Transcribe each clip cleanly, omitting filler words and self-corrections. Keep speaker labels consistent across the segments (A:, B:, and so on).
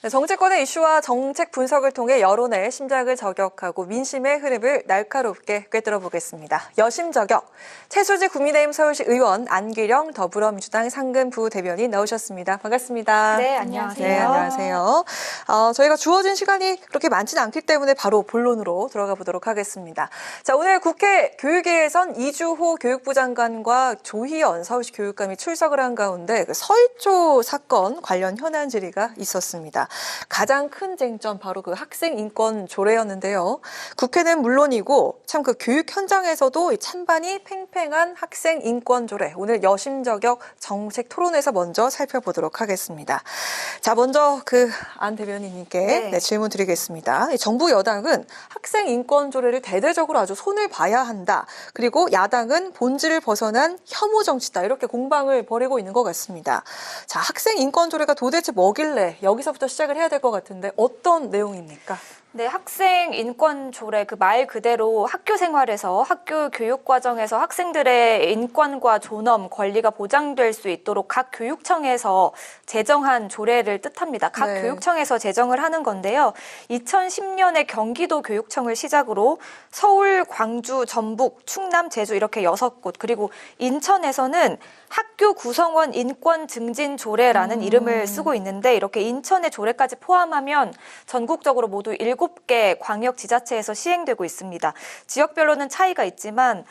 A: 네, 정치권의 이슈와 정책 분석을 통해 여론의 심장을 저격하고 민심의 흐름을 날카롭게 꿰뚫어 보겠습니다. 여심저격, 최수지 국민의힘 서울시 의원, 안기령 더불어민주당 상근부 대변인 나오셨습니다. 반갑습니다.
B: 네, 안녕하세요.
A: 네, 안녕하세요. 저희가 주어진 시간이 그렇게 많지는 않기 때문에 바로 본론으로 들어가 보도록 하겠습니다. 자, 오늘 국회 교육위에선 이주호 교육부 장관과 조희연 서울시 교육감이 출석을 한 가운데 그 서희초 사건 관련 현안 질의가 있었습니다. 가장 큰 쟁점 바로 그 학생 인권 조례였는데요. 국회는 물론이고 참 그 교육 현장에서도 찬반이 팽팽한 학생 인권 조례. 오늘 여심저격 정책 토론에서 먼저 살펴보도록 하겠습니다. 자, 먼저 그 안 대변인님께 네, 질문 드리겠습니다. 정부 여당은 학생 인권 조례를 대대적으로 아주 손을 봐야 한다. 그리고 야당은 본질을 벗어난 혐오 정치다. 이렇게 공방을 벌이고 있는 것 같습니다. 자, 학생 인권 조례가 도대체 뭐길래 여기서부터 시작을 해야 될 것 같은데 어떤 내용입니까?
B: 네, 학생 인권 조례 그 말 그대로 학교 생활에서 학교 교육 과정에서 학생들의 인권과 존엄, 권리가 보장될 수 있도록 각 교육청에서 제정한 조례를 뜻합니다. 각 교육청에서 제정을 하는 건데요. 2010년에 경기도 교육청을 시작으로 서울, 광주, 전북, 충남, 제주 이렇게 6곳 그리고 인천에서는 학교 구성원 인권 증진 조례라는 이름을 쓰고 있는데 이렇게 인천의 조례까지 포함하면 전국적으로 모두 7개 광역지자체에서 시행되고 있습니다. 지역별로는 차이가 있지만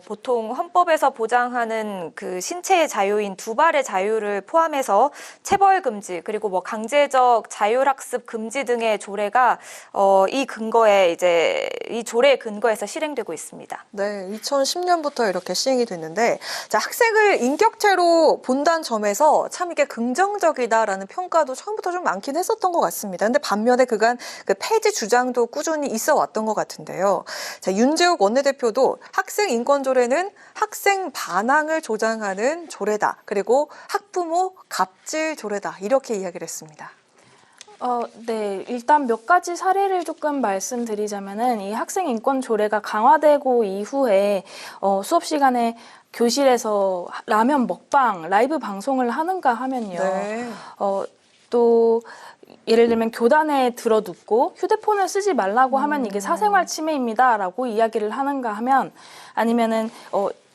B: 보통 헌법에서 보장하는 그 신체의 자유인 두발의 자유를 포함해서 체벌 금지 그리고 뭐 강제적 자율학습 금지 등의 조례가 이 근거에 이제 이 조례의 근거에서 실행되고 있습니다.
A: 네, 2010년부터 이렇게 시행이 됐는데 자, 학생을 인격체로 본다는 점에서 참 이게 긍정적이다라는 평가도 처음부터 좀 많긴 했었던 것 같습니다. 근데 반면에 그간 그 폐지 주장도 꾸준히 있어 왔던 것 같은데요. 자, 윤재욱 원내대표도 학생 인권 조례는 학생 반항을 조장하는 조례다. 그리고 학부모 갑질 조례다. 이렇게 이야기를 했습니다.
C: 네. 일단 몇 가지 사례를 조금 말씀드리자면은 이 학생 인권 조례가 강화되고 이후에 수업 시간에 교실에서 라면 먹방, 라이브 방송을 하는가 하면요. 또 예를 들면 교단에 들어눕고 휴대폰을 쓰지 말라고 하면 이게 사생활 침해입니다라고 이야기를 하는가 하면 아니면은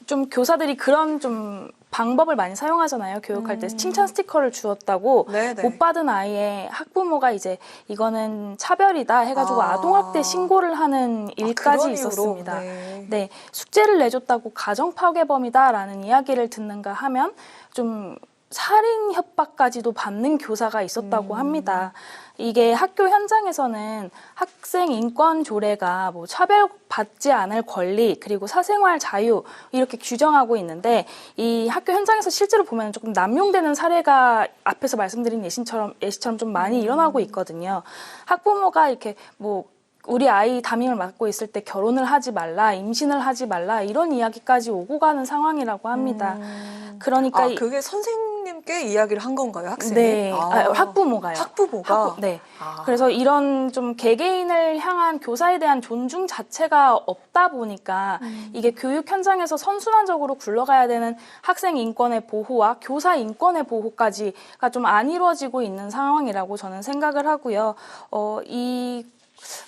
C: 좀 교사들이 그런 좀 방법을 많이 사용하잖아요. 교육할 때 칭찬 스티커를 주었다고 못 받은 아이의 학부모가 이제 이거는 차별이다 해가지고 아동학대 신고를 하는 일까지 있었습니다. 네, 숙제를 내줬다고 가정 파괴범이다라는 이야기를 듣는가 하면 좀 살인 협박까지도 받는 교사가 있었다고 합니다. 이게 학교 현장에서는 학생 인권 조례가 뭐 차별받지 않을 권리 그리고 사생활 자유 이렇게 규정하고 있는데 이 학교 현장에서 실제로 보면 조금 남용되는 사례가 앞에서 말씀드린 예시처럼 좀 많이 일어나고 있거든요. 학부모가 이렇게 뭐 우리 아이 담임을 맡고 있을 때 결혼을 하지 말라, 임신을 하지 말라 이런 이야기까지 오고 가는 상황이라고 합니다. 그러니까
A: 그게 선생님께 이야기를 한 건가요, 학생이?
C: 네, 학부모가요.
A: 학부모가?
C: 네. 그래서 이런 좀 개개인을 향한 교사에 대한 존중 자체가 없다 보니까 이게 교육 현장에서 선순환적으로 굴러가야 되는 학생 인권의 보호와 교사 인권의 보호까지가 좀 안 이루어지고 있는 상황이라고 저는 생각을 하고요. 이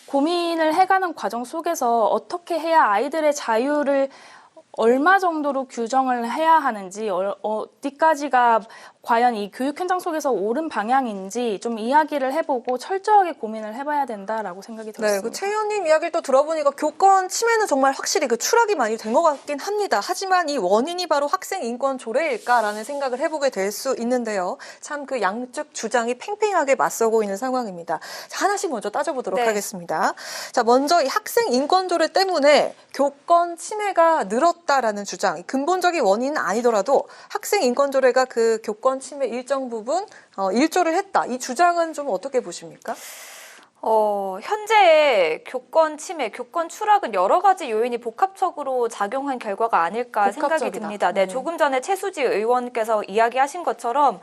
C: 고민을 해가는 과정 속에서 어떻게 해야 아이들의 자유를 얼마 정도로 규정을 해야 하는지 어디까지가 과연 이 교육 현장 속에서 옳은 방향인지 좀 이야기를 해보고 철저하게 고민을 해봐야 된다라고 생각이 들었습니다.
A: 네, 그 최 의원님 이야기를 또 들어보니까 교권 침해는 정말 확실히 그 추락이 많이 된 것 같긴 합니다. 하지만 이 원인이 바로 학생 인권 조례일까라는 생각을 해보게 될 수 있는데요. 참 그 양측 주장이 팽팽하게 맞서고 있는 상황입니다. 자, 하나씩 먼저 따져보도록 하겠습니다. 자, 먼저 이 학생 인권 조례 때문에 교권 침해가 늘었다라는 주장, 근본적인 원인은 아니더라도 학생 인권 조례가 그 교권 침해 일정 부분 일조를 했다. 이 주장은 좀 어떻게 보십니까?
B: 현재의 교권 침해, 교권 추락은 여러 가지 요인이 복합적으로 작용한 결과가 아닐까 생각이 듭니다. 네, 조금 전에 최수지 의원께서 이야기하신 것처럼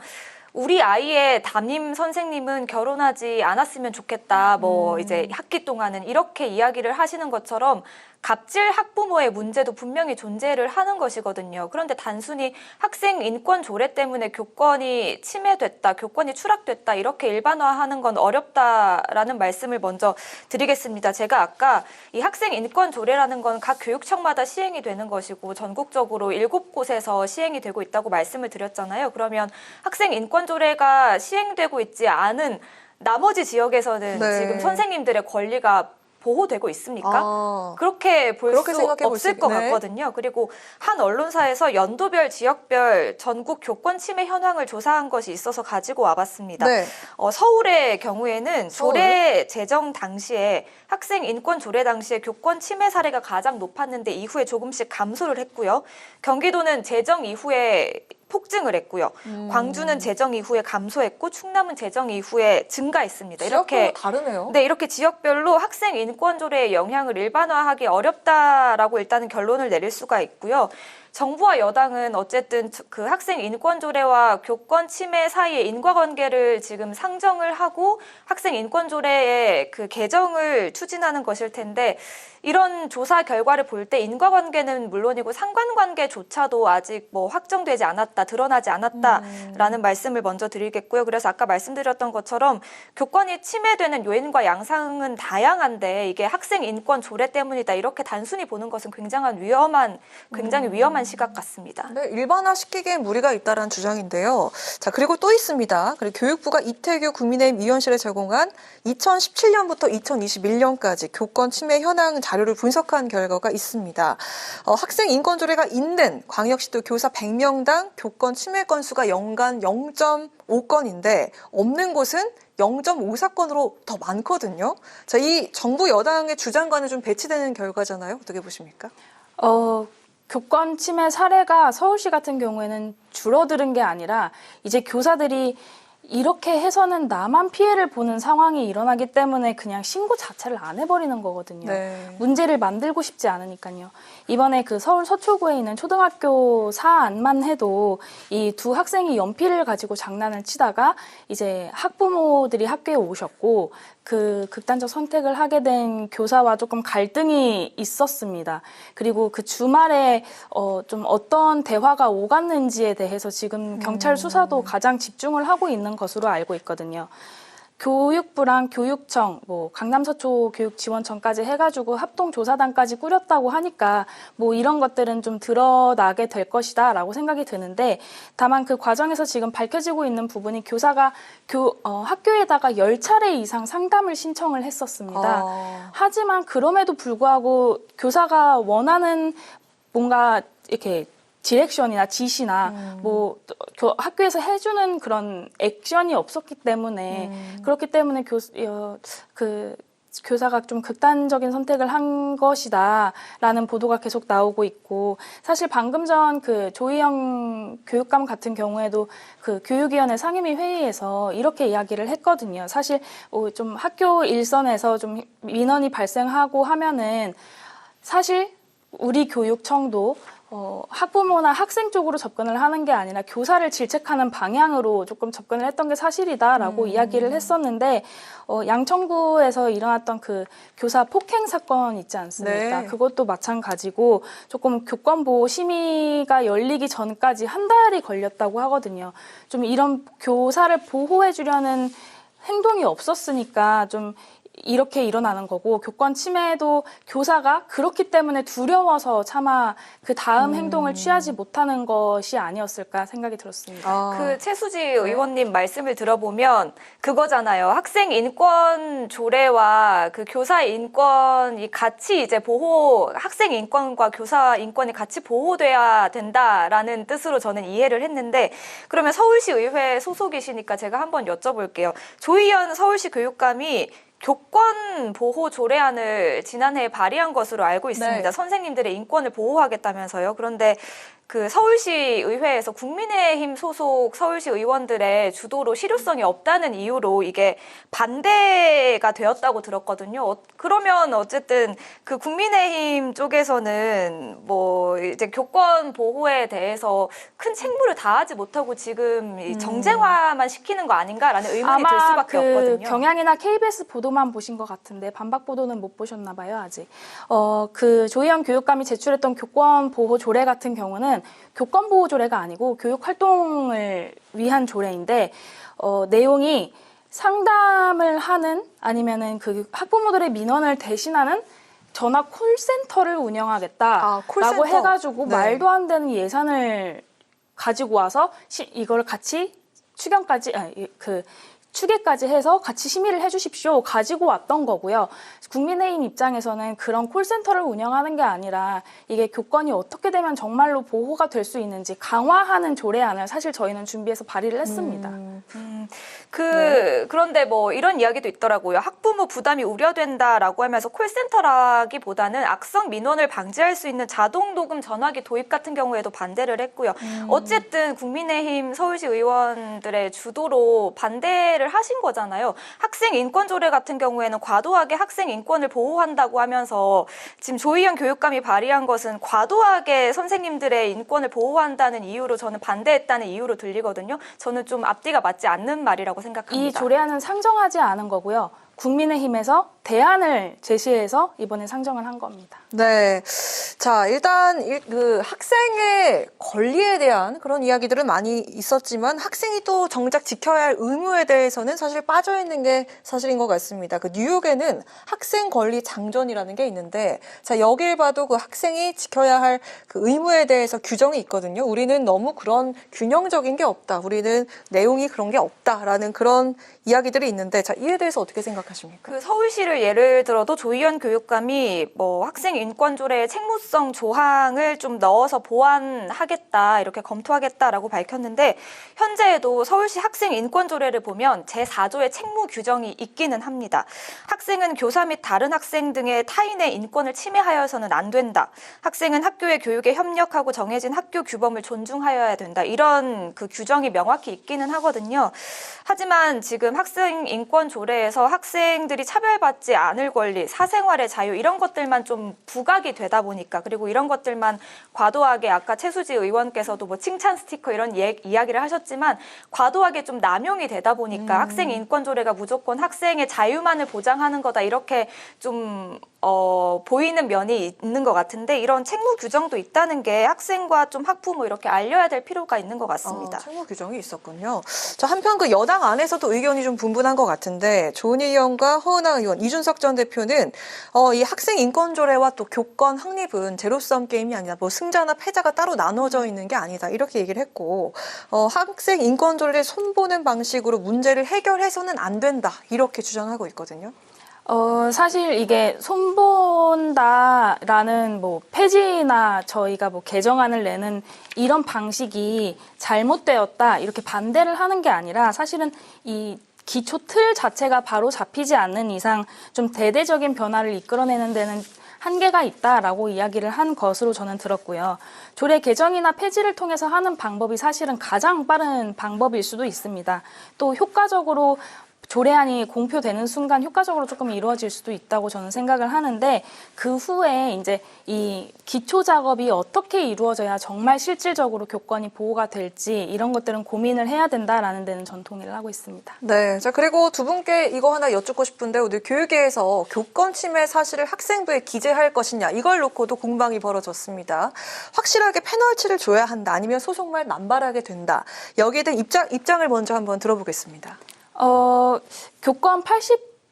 B: 우리 아이의 담임 선생님은 결혼하지 않았으면 좋겠다. 뭐 이제 학기 동안은 이렇게 이야기를 하시는 것처럼 갑질 학부모의 문제도 분명히 존재를 하는 것이거든요. 그런데 단순히 학생 인권 조례 때문에 교권이 침해됐다, 교권이 추락됐다 이렇게 일반화하는 건 어렵다라는 말씀을 먼저 드리겠습니다. 제가 아까 이 학생 인권 조례라는 건 각 교육청마다 시행이 되는 것이고 전국적으로 7곳에서 시행이 되고 있다고 말씀을 드렸잖아요. 그러면 학생 인권 조례가 시행되고 있지 않은 나머지 지역에서는
A: 네.
B: 지금 선생님들의 권리가 보호되고 있습니까? 그렇게 볼
A: 그렇게
B: 수
A: 생각해 볼
B: 없을
A: 수
B: 것
A: 네.
B: 같거든요. 그리고 한 언론사에서 연도별, 지역별 전국 교권 침해 현황을 조사한 것이 있어서 가지고 와봤습니다.
A: 네.
B: 서울의 경우에는
A: 서울?
B: 조례 제정 당시에 학생 인권 조례 당시에 교권 침해 사례가 가장 높았는데 이후에 조금씩 감소를 했고요. 경기도는 제정 이후에 폭증을 했고요. 광주는 제정 이후에 감소했고 충남은 제정 이후에 증가했습니다.
A: 지역별로 다르네요.
B: 네, 이렇게 지역별로 학생 인권 조례의 영향을 일반화하기 어렵다라고 일단은 결론을 내릴 수가 있고요. 정부와 여당은 어쨌든 그 학생 인권 조례와 교권 침해 사이의 인과관계를 지금 상정을 하고 학생 인권 조례의 그 개정을 추진하는 것일 텐데 이런 조사 결과를 볼 때 인과관계는 물론이고 상관관계조차도 아직 뭐 확정되지 않았다, 드러나지 않았다라는 말씀을 먼저 드리겠고요. 그래서 아까 말씀드렸던 것처럼 교권이 침해되는 요인과 양상은 다양한데 이게 학생 인권 조례 때문이다 이렇게 단순히 보는 것은 굉장히 위험한 시각 같습니다.
A: 네, 일반화시키기엔 무리가 있다는 주장인데요. 자, 그리고 또 있습니다. 그리고 교육부가 이태규 국민의힘 위원실에 제공한 2017년부터 2021년까지 교권 침해 현황 자료를 분석한 결과가 있습니다. 학생 인권 조례가 있는 광역시도 교사 100명당 교권 침해 건수가 연간 0.5건인데 없는 곳은 0.54건으로 더 많거든요. 자, 이 정부 여당의 주장과는 좀 배치되는 결과잖아요. 어떻게 보십니까?
C: 교권 침해 사례가 서울시 같은 경우에는 줄어드는 게 아니라 이제 교사들이 이렇게 해서는 나만 피해를 보는 상황이 일어나기 때문에 그냥 신고 자체를 안 해버리는 거거든요.
A: 네.
C: 문제를 만들고 싶지 않으니까요. 이번에 그 서울 서초구에 있는 초등학교 사안만 해도 이 두 학생이 연필을 가지고 장난을 치다가 이제 학부모들이 학교에 오셨고 그 극단적 선택을 하게 된 교사와 조금 갈등이 있었습니다. 그리고 그 주말에 좀 어떤 대화가 오갔는지에 대해서 지금 경찰 수사도 가장 집중을 하고 있는 것으로 알고 있거든요. 교육부랑 교육청, 강남 서초 교육지원청까지 해가지고 합동조사단까지 꾸렸다고 하니까 이런 것들은 좀 드러나게 될 것이다라고 생각이 드는데 다만 그 과정에서 지금 밝혀지고 있는 부분이 교사가 학교에다가 10차례 이상 상담을 신청을 했었습니다. 하지만 그럼에도 불구하고 교사가 원하는 뭔가 이렇게 디렉션이나 지시나 학교에서 해주는 그런 액션이 없었기 때문에 그렇기 때문에 교사가 좀 극단적인 선택을 한 것이다라는 보도가 계속 나오고 있고 사실 방금 전 그 조희영 교육감 같은 경우에도 그 교육위원회 상임위 회의에서 이렇게 이야기를 했거든요. 사실 좀 학교 일선에서 좀 민원이 발생하고 하면은 사실 우리 교육청도 학부모나 학생 쪽으로 접근을 하는 게 아니라 교사를 질책하는 방향으로 조금 접근을 했던 게 사실이다라고 이야기를 했었는데 양천구에서 일어났던 그 교사 폭행 사건 있지 않습니까?
A: 네.
C: 그것도 마찬가지고 조금 교권보호 심의가 열리기 전까지 한 달이 걸렸다고 하거든요. 좀 이런 교사를 보호해 주려는 행동이 없었으니까 좀 이렇게 일어나는 거고 교권 침해도 교사가 그렇기 때문에 두려워서 차마 그 다음 행동을 취하지 못하는 것이 아니었을까 생각이 들었습니다.
B: 그 최수지 의원님 말씀을 들어보면 그거잖아요. 학생 인권 조례와 그 교사 인권이 같이 이제 학생 인권과 교사 인권이 같이 보호돼야 된다라는 뜻으로 저는 이해를 했는데 그러면 서울시 의회 소속이시니까 제가 한번 여쭤볼게요. 조희연 서울시 교육감이 교권 보호 조례안을 지난해에 발의한 것으로 알고 있습니다.
A: 네.
B: 선생님들의 인권을 보호하겠다면서요. 그런데 그 서울시 의회에서 국민의힘 소속 서울시 의원들의 주도로 실효성이 없다는 이유로 이게 반대가 되었다고 들었거든요. 그러면 어쨌든 그 국민의힘 쪽에서는 뭐 이제 교권 보호에 대해서 큰 책무를 다하지 못하고 지금 이 정쟁화만 시키는 거 아닌가라는 의문이 들
C: 아마
B: 수밖에 없거든요.
C: 경향이나 KBS 보도만 보신 것 같은데 반박 보도는 못 보셨나 봐요, 아직. 그 조희연 교육감이 제출했던 교권 보호 조례 같은 경우는 교권 보호 조례가 아니고 교육 활동을 위한 조례인데 내용이 상담을 하는 아니면은 그 학부모들의 민원을 대신하는 전화 콜센터를 운영하겠다라고
A: 콜센터.
C: 해가지고
A: 네.
C: 말도 안 되는 예산을 가지고 와서 이걸 같이 추계까지 해서 같이 심의를 해주십시오. 가지고 왔던 거고요. 국민의힘 입장에서는 그런 콜센터를 운영하는 게 아니라 이게 교권이 어떻게 되면 정말로 보호가 될 수 있는지 강화하는 조례안을 사실 저희는 준비해서 발의를 했습니다.
B: 그런데 뭐 이런 이야기도 있더라고요. 학부모 부담이 우려된다라고 하면서 콜센터라기보다는 악성 민원을 방지할 수 있는 자동 녹음 전화기 도입 같은 경우에도 반대를 했고요. 어쨌든 국민의힘 서울시 의원들의 주도로 반대를 하신 거잖아요. 학생 인권 조례 같은 경우에는 과도하게 학생 인권을 보호한다고 하면서 지금 조희연 교육감이 발의한 것은 과도하게 선생님들의 인권을 보호한다는 이유로 저는 반대했다는 이유로 들리거든요. 저는 좀 앞뒤가 맞지 않는 말이라고 생각합니다.
C: 이 조례안은 상정하지 않은 거고요. 국민의힘에서 대안을 제시해서 이번에 상정을 한 겁니다.
A: 네. 자, 일단 그 학생의 권리에 대한 그런 이야기들은 많이 있었지만 학생이 또 정작 지켜야 할 의무에 대해서는 사실 빠져 있는 게 사실인 것 같습니다. 그 뉴욕에는 학생 권리 장전이라는 게 있는데, 자, 여길 봐도 그 학생이 지켜야 할 그 의무에 대해서 규정이 있거든요. 우리는 너무 그런 균형적인 게 없다. 우리는 내용이 그런 게 없다라는 그런 이야기들이 있는데, 자, 이에 대해서 어떻게 생각하십니까?
B: 그 서울시를 예를 들어도 조희연 교육감이 뭐 학생 인권 조례에 책무성 조항을 좀 넣어서 보완하겠다, 이렇게 검토하겠다라고 밝혔는데 현재에도 서울시 학생 인권 조례를 보면 제4조의 책무 규정이 있기는 합니다. 학생은 교사 및 다른 학생 등의 타인의 인권을 침해하여서는 안 된다. 학생은 학교의 교육에 협력하고 정해진 학교 규범을 존중하여야 된다. 이런 그 규정이 명확히 있기는 하거든요. 하지만 지금 학생 인권 조례에서 학생들이 차별받지 않을 권리, 사생활의 자유 이런 것들만 좀 부각이 되다 보니까, 그리고 이런 것들만 과도하게 아까 최수지 의원께서도 뭐 칭찬 스티커 이런 이야기를 하셨지만 과도하게 좀 남용이 되다 보니까 학생 인권 조례가 무조건 학생의 자유만을 보장하는 거다 이렇게 좀 보이는 면이 있는 것 같은데, 이런 책무 규정도 있다는 게 학생과 좀 학부모 이렇게 알려야 될 필요가 있는 것 같습니다.
A: 책무 규정이 있었군요. 자, 한편 그 여당 안에서도 의견이 좀 분분한 것 같은데 조은희 의원과 허은하 의원, 이준석 전 대표는 이 학생 인권 조례와 또 교권 확립은 제로섬 게임이 아니라 뭐 승자나 패자가 따로 나눠져 있는 게 아니다 이렇게 얘기를 했고, 학생 인권 조례를 손보는 방식으로 문제를 해결해서는 안 된다 이렇게 주장하고 있거든요.
C: 사실 이게 손본다라는 뭐 폐지나 저희가 뭐 개정안을 내는 이런 방식이 잘못되었다 이렇게 반대를 하는 게 아니라 사실은 이 기초 틀 자체가 바로 잡히지 않는 이상 좀 대대적인 변화를 이끌어내는 데는 한계가 있다라고 이야기를 한 것으로 저는 들었고요. 조례 개정이나 폐지를 통해서 하는 방법이 사실은 가장 빠른 방법일 수도 있습니다. 또 효과적으로 조례안이 공표되는 순간 효과적으로 조금 이루어질 수도 있다고 저는 생각을 하는데, 그 후에 이제 이 기초 작업이 어떻게 이루어져야 정말 실질적으로 교권이 보호가 될지 이런 것들은 고민을 해야 된다라는 데는 전 동의를 하고 있습니다.
A: 네. 자, 그리고 두 분께 이거 하나 여쭙고 싶은데, 오늘 교육계에서 교권 침해 사실을 학생부에 기재할 것이냐 이걸 놓고도 공방이 벌어졌습니다. 확실하게 페널티를 줘야 한다, 아니면 소송만 남발하게 된다. 여기에 대한 입장을 먼저 한번 들어보겠습니다.
C: 교권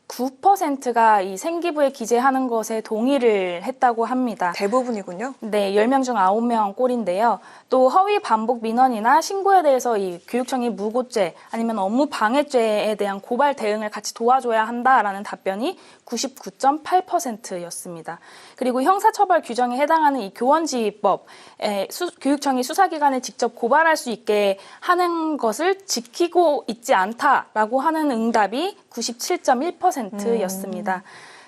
C: 89%가 이 생기부에 기재하는 것에 동의를 했다고 합니다.
A: 대부분이군요.
C: 네, 10명 중 9명 꼴인데요. 또 허위 반복 민원이나 신고에 대해서 이 교육청이 무고죄 아니면 업무 방해죄에 대한 고발 대응을 같이 도와줘야 한다라는 답변이 99.8%였습니다. 그리고 형사처벌 규정에 해당하는 이 교원지휘법에 교육청이 수사기관에 직접 고발할 수 있게 하는 것을 지키고 있지 않다라고 하는 응답이 97.1%였습니다.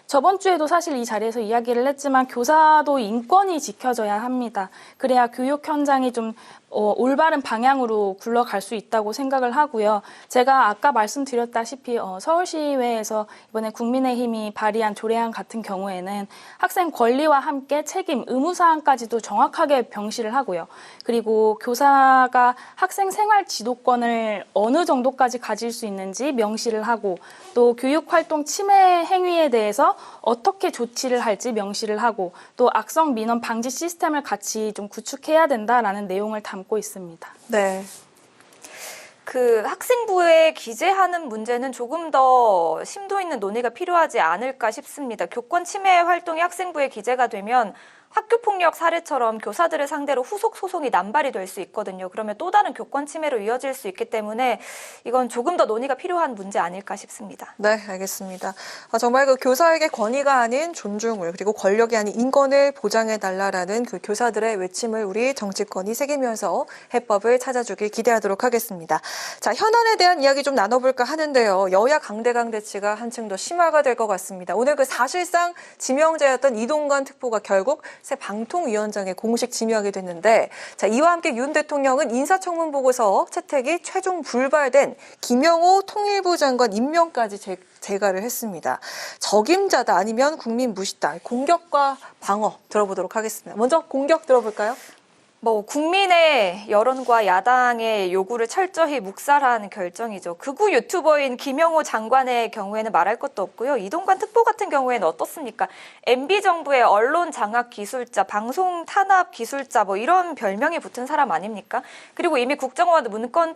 C: 저번 주에도 사실 이 자리에서 이야기를 했지만 교사도 인권이 지켜져야 합니다. 그래야 교육 현장이 좀 올바른 방향으로 굴러갈 수 있다고 생각을 하고요. 제가 아까 말씀드렸다시피 서울시의회에서 이번에 국민의힘이 발의한 조례안 같은 경우에는 학생 권리와 함께 책임, 의무사항까지도 정확하게 병시를 하고요. 그리고 교사가 학생 생활 지도권을 어느 정도까지 가질 수 있는지 명시를 하고 또 교육활동 침해 행위에 대해서 어떻게 조치를 할지 명시를 하고 또 악성 민원 방지 시스템을 같이 좀 구축해야 된다라는 내용을 담고 있습니다.
A: 네.
B: 그 학생부에 기재하는 문제는 조금 더 심도 있는 논의가 필요하지 않을까 싶습니다. 교권 침해 활동이 학생부에 기재가 되면 학교폭력 사례처럼 교사들을 상대로 후속 소송이 남발이 될 수 있거든요. 그러면 또 다른 교권 침해로 이어질 수 있기 때문에 이건 조금 더 논의가 필요한 문제 아닐까 싶습니다.
A: 네, 알겠습니다. 정말 그 교사에게 권위가 아닌 존중을 그리고 권력이 아닌 인권을 보장해달라라는 그 교사들의 외침을 우리 정치권이 새기면서 해법을 찾아주길 기대하도록 하겠습니다. 자, 현안에 대한 이야기 좀 나눠볼까 하는데요. 여야 강대강 대치가 한층 더 심화가 될 것 같습니다. 오늘 그 사실상 지명자였던 이동관 특보가 결국 새 방통위원장에 공식 지명이 됐는데, 자, 이와 함께 윤 대통령은 인사청문 보고서 채택이 최종 불발된 김영호 통일부 장관 임명까지 재가를 했습니다. 적임자다 아니면 국민 무시다. 공격과 방어 들어보도록 하겠습니다. 먼저 공격 들어볼까요?
B: 국민의 여론과 야당의 요구를 철저히 묵살한 결정이죠. 극우 유튜버인 김영호 장관의 경우에는 말할 것도 없고요. 이동관 특보 같은 경우에는 어떻습니까? MB정부의 언론 장악 기술자, 방송 탄압 기술자 이런 별명이 붙은 사람 아닙니까? 그리고 이미 국정원 문건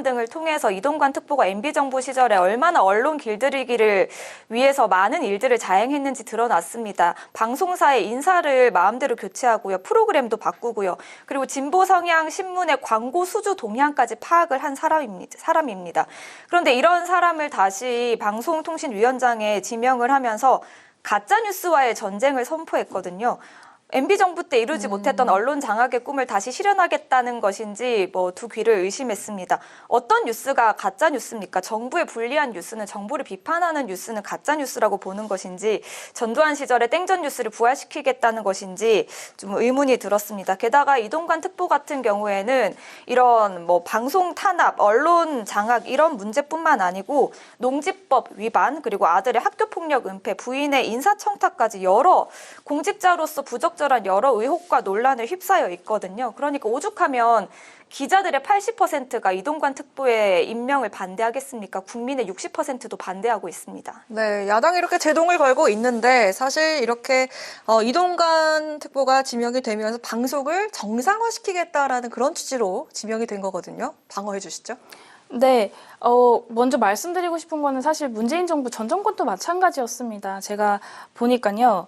B: 등을 통해서 이동관 특보가 MB정부 시절에 얼마나 언론 길들이기를 위해서 많은 일들을 자행했는지 드러났습니다. 방송사의 인사를 마음대로 교체하고요. 프로그램도 바꾸고요. 그리고 진보 성향 신문의 광고 수주 동향까지 파악을 한 사람입니다. 그런데 이런 사람을 다시 방송통신위원장에 지명을 하면서 가짜뉴스와의 전쟁을 선포했거든요. MB정부 때 이루지 못했던 언론 장악의 꿈을 다시 실현하겠다는 것인지 두 귀를 의심했습니다. 어떤 뉴스가 가짜 뉴스입니까? 정부에 불리한 뉴스는, 정부를 비판하는 뉴스는 가짜 뉴스라고 보는 것인지, 전두환 시절에 땡전 뉴스를 부활시키겠다는 것인지 좀 의문이 들었습니다. 게다가 이동관 특보 같은 경우에는 이런 방송 탄압, 언론 장악 이런 문제뿐만 아니고 농지법 위반, 그리고 아들의 학교폭력 은폐, 부인의 인사청탁까지 여러 공직자로서 부적절한 여러 의혹과 논란에 휩싸여 있거든요. 그러니까 오죽하면 기자들의 80%가 이동관 특보의 임명을 반대하겠습니까? 국민의 60%도 반대하고 있습니다.
A: 네, 야당이 이렇게 제동을 걸고 있는데 사실 이렇게 이동관 특보가 지명이 되면서 방송을 정상화시키겠다라는 그런 취지로 지명이 된 거거든요. 방어해 주시죠.
C: 네, 먼저 말씀드리고 싶은 거는 사실 문재인 정부 전 정권도 마찬가지였습니다. 제가 보니까요.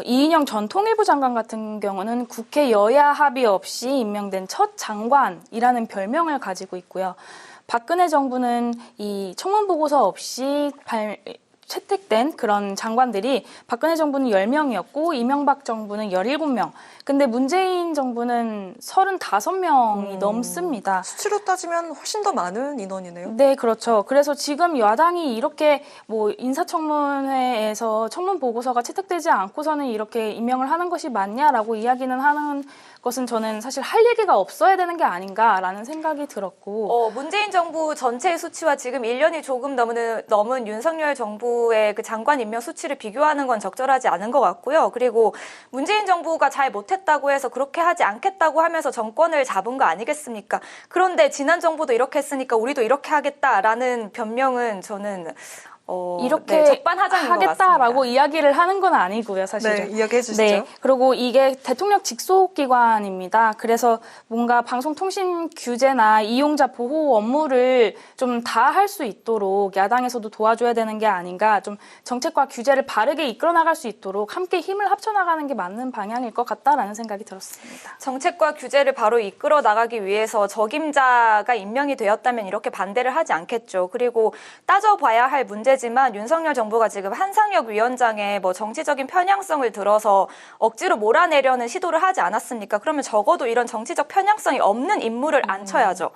C: 이인영 전 통일부 장관 같은 경우는 국회 여야 합의 없이 임명된 첫 장관이라는 별명을 가지고 있고요. 박근혜 정부는 이 청문 보고서 없이 채택된 그런 장관들이 박근혜 정부는 10명이었고 이명박 정부는 17명. 근데 문재인 정부는 35명이 넘습니다.
A: 수치로 따지면 훨씬 더 많은 인원이네요.
C: 네, 그렇죠. 그래서 지금 야당이 이렇게 인사청문회에서 청문 보고서가 채택되지 않고서는 이렇게 임명을 하는 것이 맞냐라고 이야기는 하는 것은 저는 사실 할 얘기가 없어야 되는 게 아닌가라는 생각이 들었고.
B: 문재인 정부 전체의 수치와 지금 1년이 조금 넘은 윤석열 정부의 그 장관 임명 수치를 비교하는 건 적절하지 않은 것 같고요. 그리고 문재인 정부가 잘 못했다고 해서 그렇게 하지 않겠다고 하면서 정권을 잡은 거 아니겠습니까? 그런데 지난 정부도 이렇게 했으니까 우리도 이렇게 하겠다라는 변명은 저는
C: 이렇게
B: 적반하장인 것
C: 하겠다라고
B: 같습니다.
C: 이야기를 하는 건 아니고요, 사실은.
A: 네, 이야기해 주시죠.
C: 네, 그리고 이게 대통령 직속기관입니다. 그래서 뭔가 방송통신 규제나 이용자 보호 업무를 좀 다 할 수 있도록 야당에서도 도와줘야 되는 게 아닌가, 좀 정책과 규제를 바르게 이끌어 나갈 수 있도록 함께 힘을 합쳐 나가는 게 맞는 방향일 것 같다라는 생각이 들었습니다.
B: 정책과 규제를 바로 이끌어 나가기 위해서 적임자가 임명이 되었다면 이렇게 반대를 하지 않겠죠. 그리고 따져봐야 할 문제지만 윤석열 정부가 지금 한상혁 위원장의 정치적인 편향성을 들어서 억지로 몰아내려는 시도를 하지 않았습니까? 그러면 적어도 이런 정치적 편향성이 없는 인물을 앉혀야죠.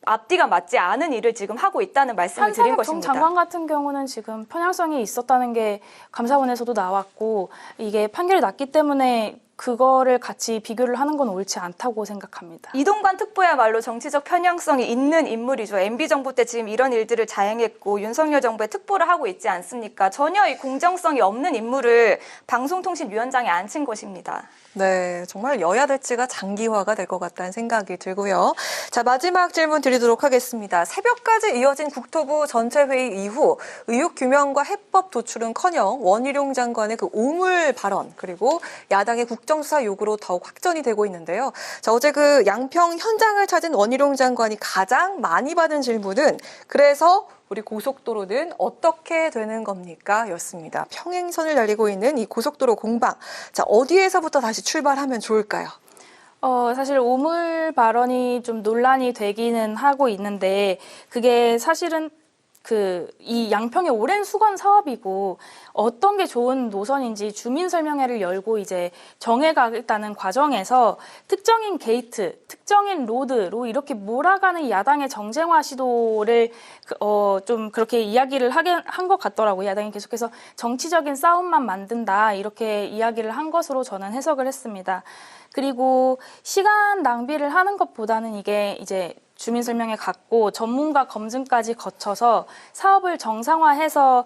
B: 앞뒤가 맞지 않은 일을 지금 하고 있다는 말씀을 드린
C: 한상혁 전
B: 것입니다.
C: 장관 같은 경우는 지금 편향성이 있었다는 게 감사원에서도 나왔고 이게 판결이 났기 때문에 그거를 같이 비교를 하는 건 옳지 않다고 생각합니다.
B: 이동관 특보야말로 정치적 편향성이 있는 인물이죠. MB 정부 때 지금 이런 일들을 자행했고 윤석열 정부에 특보를 하고 있지 않습니까? 전혀 이 공정성이 없는 인물을 방송통신위원장에 앉힌 것입니다.
A: 네, 정말 여야 대치가 장기화가 될 것 같다는 생각이 들고요. 자, 마지막 질문 드리도록 하겠습니다. 새벽까지 이어진 국토부 전체 회의 이후 의혹 규명과 해법 도출은커녕 원희룡 장관의 그 오물 발언 그리고 야당의 국정수사 요구로 더욱 확전이 되고 있는데요. 자, 어제 그 양평 현장을 찾은 원희룡 장관이 가장 많이 받은 질문은 그래서 우리 고속도로는 어떻게 되는 겁니까? 였습니다. 평행선을 달리고 있는 이 고속도로 공방. 자, 어디에서부터 다시 출발하면 좋을까요?
C: 사실 오물 발언이 좀 논란이 되기는 하고 있는데 그게 사실은 이 양평의 오랜 수건 사업이고 어떤 게 좋은 노선인지 주민 설명회를 열고 이제 정해가겠다는 과정에서 특정인 게이트, 특정인 로드로 이렇게 몰아가는 야당의 정쟁화 시도를 좀 그렇게 이야기를 한 것 같더라고요. 야당이 계속해서 정치적인 싸움만 만든다 이렇게 이야기를 한 것으로 저는 해석을 했습니다. 그리고 시간 낭비를 하는 것보다는 이게 이제 주민 설명회 갖고 전문가 검증까지 거쳐서 사업을 정상화해서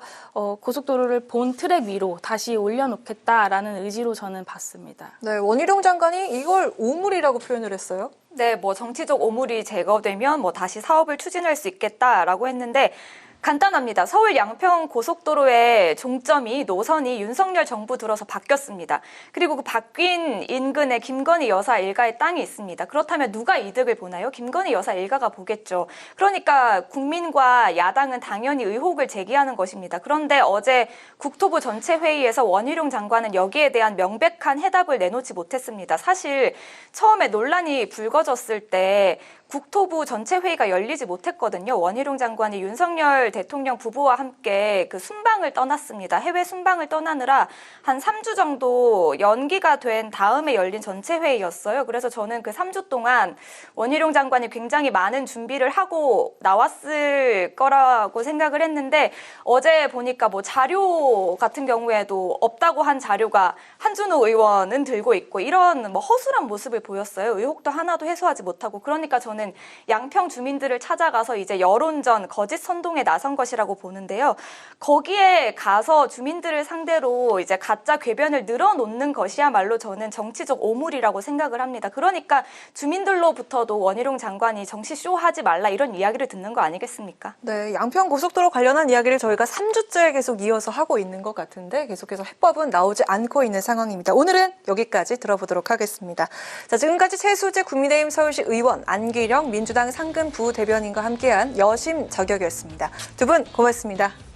C: 고속도로를 본 트랙 위로 다시 올려놓겠다라는 의지로 저는 봤습니다.
A: 네, 원희룡 장관이 이걸 오물이라고 표현을 했어요.
B: 네, 뭐 정치적 오물이 제거되면 뭐 다시 사업을 추진할 수 있겠다라고 했는데 간단합니다. 서울 양평 고속도로의 종점이 노선이 윤석열 정부 들어서 바뀌었습니다. 그리고 그 바뀐 인근에 김건희 여사 일가의 땅이 있습니다. 그렇다면 누가 이득을 보나요? 김건희 여사 일가가 보겠죠. 그러니까 국민과 야당은 당연히 의혹을 제기하는 것입니다. 그런데 어제 국토부 전체 회의에서 원희룡 장관은 여기에 대한 명백한 해답을 내놓지 못했습니다. 사실 처음에 논란이 불거졌을 때 국토부 전체 회의가 열리지 못했거든요. 원희룡 장관이 윤석열 대통령 부부와 함께 그 순방을 떠났습니다. 해외 순방을 떠나느라 한 3주 정도 연기가 된 다음에 열린 전체 회의였어요. 그래서 저는 그 3주 동안 원희룡 장관이 굉장히 많은 준비를 하고 나왔을 거라고 생각을 했는데 어제 보니까 뭐 자료 같은 경우에도 없다고 한 자료가 한준호 의원은 들고 있고 이런 뭐 허술한 모습을 보였어요. 의혹도 하나도 해소하지 못하고 그러니까 저는 양평 주민들을 찾아가서 이제 여론전 거짓 선동에 나선 것이라고 보는데요. 거기에 가서 주민들을 상대로 이제 가짜 궤변을 늘어놓는 것이야말로 저는 정치적 오물이라고 생각을 합니다. 그러니까 주민들로부터도 원희룡 장관이 정치쇼 하지 말라 이런 이야기를 듣는 거 아니겠습니까?
A: 네, 양평 고속도로 관련한 이야기를 저희가 3주째 계속 이어서 하고 있는 것 같은데 계속해서 해법은 나오지 않고 있는 상황입니다. 오늘은 여기까지 들어보도록 하겠습니다. 자, 지금까지 최수재 국민의힘 서울시 의원, 안기령 민주당 상근 부대변인과 함께한 여심 저격이었습니다. 두 분 고맙습니다.